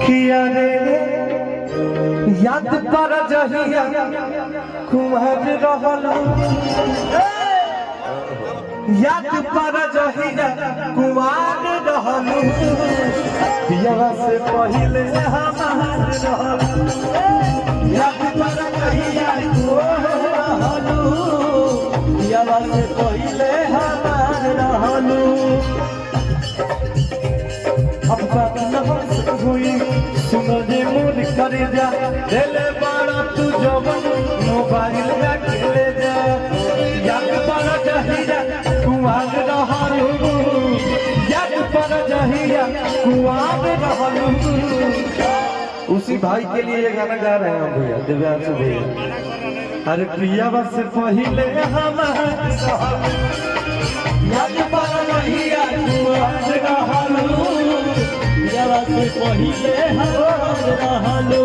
किया रे याद पर जहिया कुमार रहलू याद पर जहिया कुमार रहलू पियावा से पहले हमार रहलू याद पर जहिया रहलू पियावा से पहले हमार रहलू अब बात न हुई सुनो जे मोर करे जा दिले बड़ा तू जवन मोबाइल में खेले जा याद पर जहिया कुआर रहलू याद पर जहिया कुआर रहलू। उसी भाई के लिए ये गाना गा रहे हैं हम भैया दिव्यांशु भैया। अरे प्रियवा से पहले हमार याद पर जहिया कुआर रहलू पियावा से पहले हमार रहलू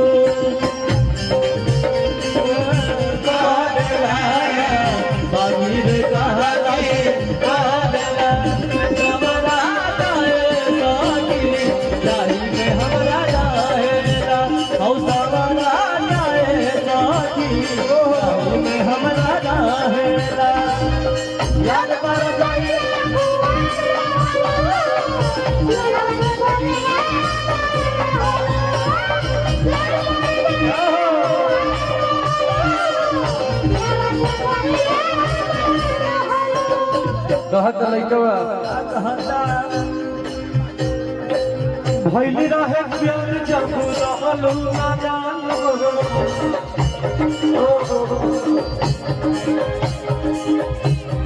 बाबीर कहला कादला कमरा दाए साथी जाही में हमरा रहेला हौसला जाए साथी जाही में हमरा रहेला याद पर जाए कहत लइकवा भइली रहे प्यार जब रहलू नादान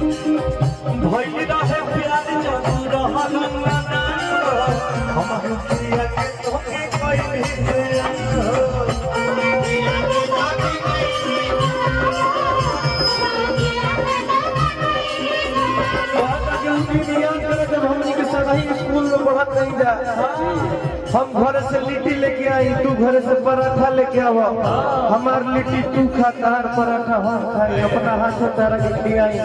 भइली रहे प्यार जब रहलू नादान हम किया के तोके कोई जब हमनी के सही स्कूल में पढ़त नहीं जा हम घर से लिट्टी लेके आई तू घर से पराठा लेके आवा हमार लिट्टी तू खा तार पराठा हम खाई अपना हाथ से तारा के खिलाई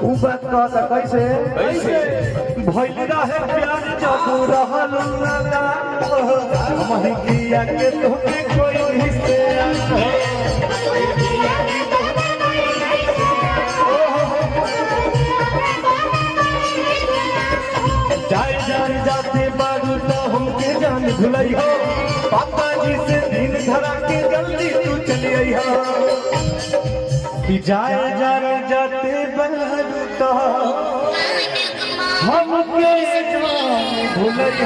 उ बात कहता कैसे भइल रहे प्यार जब रहलू नादान हम किया के तोके कोई हिस्से जाते बारू तो हमके जान भुलई हो पापा जी से दिन धरा के जल्दी तू चली आई हो कि जाए जाते बारू तो हमके जान भुलई हो।